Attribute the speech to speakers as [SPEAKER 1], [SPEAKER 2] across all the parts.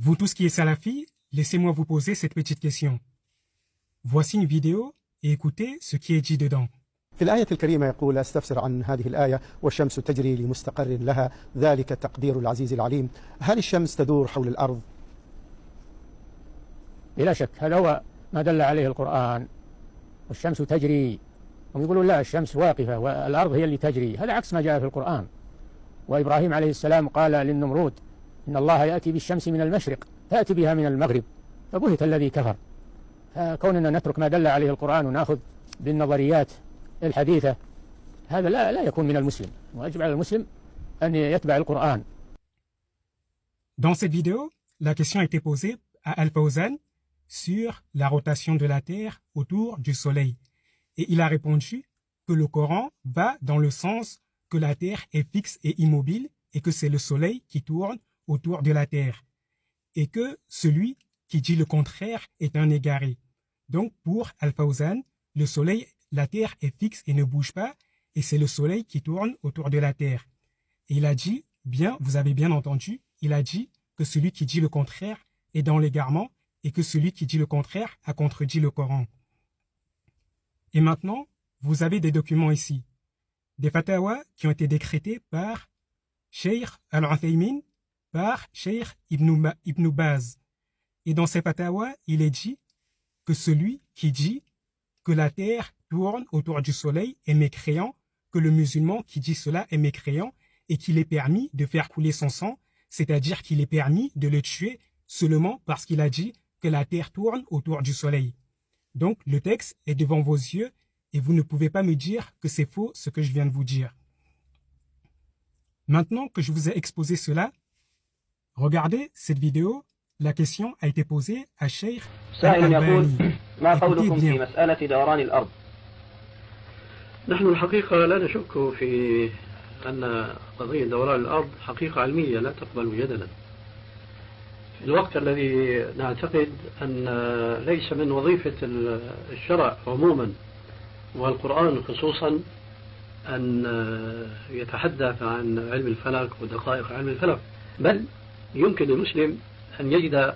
[SPEAKER 1] Vous tous qui êtes salafis, laissez-moi vous poser cette petite question. Voici une vidéo et écoutez ce qui est dit dedans.
[SPEAKER 2] في الآية الكريمة يقول أستفسر عن هذه الآية والشمس تجري لمستقر لها ذلك تقدير العزيز العليم. هل الشمس تدور حول الأرض؟
[SPEAKER 3] بلا شك هذا هو ما دل عليه القرآن. والشمس تجري، هم يقولون لا الشمس واقفة والأرض هي اللي تجري، هذا عكس ما جاء في القرآن. وإبراهيم عليه السلام قال للنمرود إن الله يأتي بالشمس من المشرق فيأتي بها من المغرب فبهت الذي كفر. فكوننا نترك ما دل عليه القرآن ونأخذ بالنظريات الحديثة هذا لا يكون من المسلم، ويجب على المسلم أن يتبع القرآن.
[SPEAKER 1] Dans cette vidéo, la question a été posée à Al-Fawzan sur la rotation de la Terre autour du Soleil. Et il a répondu que le Coran va dans le sens que la Terre est fixe et immobile et que c'est le Soleil qui tourne autour de la Terre. Et que celui qui dit le contraire est un égaré. Donc pour Al-Fawzan, le Soleil, la Terre est fixe et ne bouge pas et c'est le Soleil qui tourne autour de la Terre. Et il a dit, bien, vous avez bien entendu, il a dit que celui qui dit le contraire est dans l'égarement et que celui qui dit le contraire a contredit le Coran. Et maintenant, vous avez des documents ici, des fatawas qui ont été décrétés par Cheikh Al-Uthaymin, par Cheikh Ibn Baz. Et dans ces fatawas, il est dit que celui qui dit que la terre tourne autour du soleil est mécréant, que le musulman qui dit cela est mécréant et qu'il est permis de faire couler son sang, c'est-à-dire qu'il est permis de le tuer seulement parce qu'il a dit que la terre tourne autour du soleil. Donc le texte est devant vos yeux et vous ne pouvez pas me dire que c'est faux ce que je viens de vous dire. Maintenant que je vous ai exposé cela, regardez cette vidéo. La question a été posée à Cheikh Al-Albani.
[SPEAKER 4] ما قولكم في مسألة دوران الأرض؟
[SPEAKER 5] نحن الحقيقة لا نشك في أن قضية دوران الأرض حقيقة علمية لا تقبل جدلا. في الوقت الذي نعتقد أن ليس من وظيفة الشرع عموما والقرآن خصوصا أن يتحدث عن علم الفلك ودقائق علم الفلك، بل يمكن للمسلم أن يجد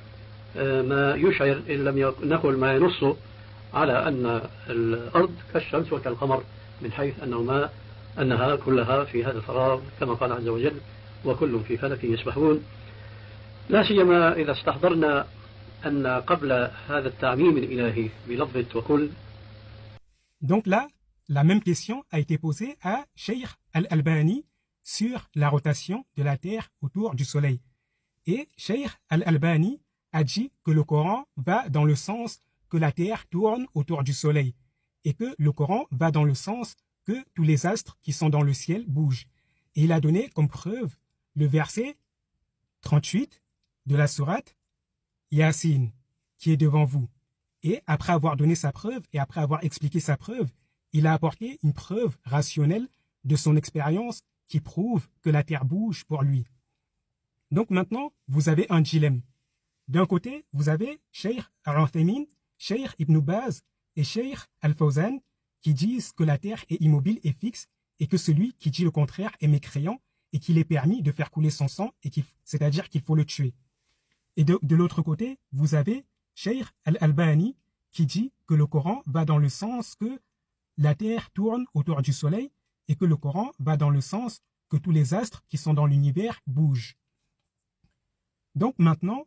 [SPEAKER 5] ما يشعر إن لم نقل ما ينص على أن الأرض كالشمس وكالقمر من حيث أنها كلها في هذا الفراغ كما قال عز وجل وكل في فلك يسبحون. لا سيما إذا استحضرنا أن قبل هذا التعميم الإلهي بلفظة وكل.
[SPEAKER 1] Donc là, la même question a été posée à Cheikh Al-Albani sur la rotation de la Terre autour du Soleil. Et Cheikh Al-Albani a dit que le Coran va dans le sens que la Terre tourne autour du Soleil et que le Coran va dans le sens que tous les astres qui sont dans le ciel bougent. Et il a donné comme preuve le verset 38 de la sourate Yasin qui est devant vous. Et après avoir donné sa preuve et après avoir expliqué sa preuve, il a apporté une preuve rationnelle de son expérience qui prouve que la Terre bouge pour lui. Donc maintenant, vous avez un dilemme. D'un côté, vous avez Cheikh Al-Uthaymin, Cheikh Ibn Baz et Cheikh Al-Fawzan qui disent que la Terre est immobile et fixe et que celui qui dit le contraire est mécréant et qu'il est permis de faire couler son sang, c'est-à-dire qu'il faut le tuer. Et de l'autre côté, vous avez Cheikh Al-Albani qui dit que le Coran va dans le sens que la Terre tourne autour du Soleil et que le Coran va dans le sens que tous les astres qui sont dans l'univers bougent. Donc maintenant,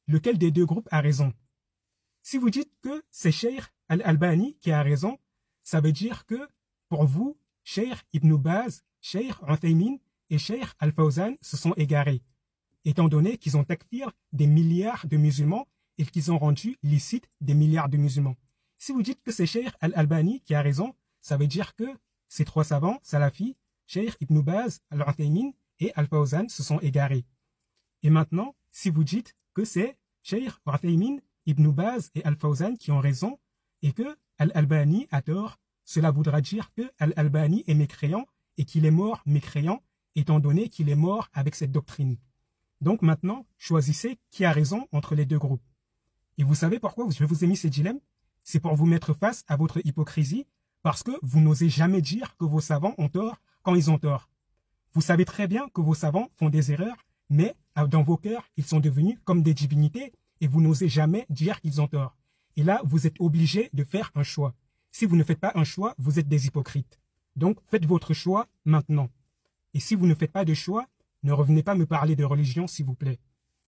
[SPEAKER 1] lequel des deux groupes a raison? Si vous dites que c'est Cheikh Al-Albani qui a raison, ça veut dire que pour vous, Cheikh Ibn Baz, Cheikh Uthaymin et Cheikh Al-Fawzan se sont égarés, étant donné qu'ils ont takfir des milliards de musulmans et qu'ils ont rendu licite des milliards de musulmans. Si vous dites que c'est Cheikh Al-Albani qui a raison, ça veut dire que ces trois savants, salafis, Cheikh Ibn Baz, Al-Uthaymin et Al-Fawzan se sont égarés. Et maintenant, si vous dites que c'est Cheikh Uthaymin, Ibn Baz et Al-Fawzan qui ont raison et que Al-Albani a tort, cela voudra dire que Al-Albani est mécréant et qu'il est mort mécréant étant donné qu'il est mort avec cette doctrine. Donc maintenant, choisissez qui a raison entre les deux groupes. Et vous savez pourquoi je vous ai mis ces dilemmes? C'est pour vous mettre face à votre hypocrisie parce que vous n'osez jamais dire que vos savants ont tort quand ils ont tort. Vous savez très bien que vos savants font des erreurs, mais dans vos cœurs, ils sont devenus comme des divinités et vous n'osez jamais dire qu'ils ont tort. Et là, vous êtes obligé de faire un choix. Si vous ne faites pas un choix, vous êtes des hypocrites. Donc, faites votre choix maintenant. Et si vous ne faites pas de choix, ne revenez pas me parler de religion, s'il vous plaît.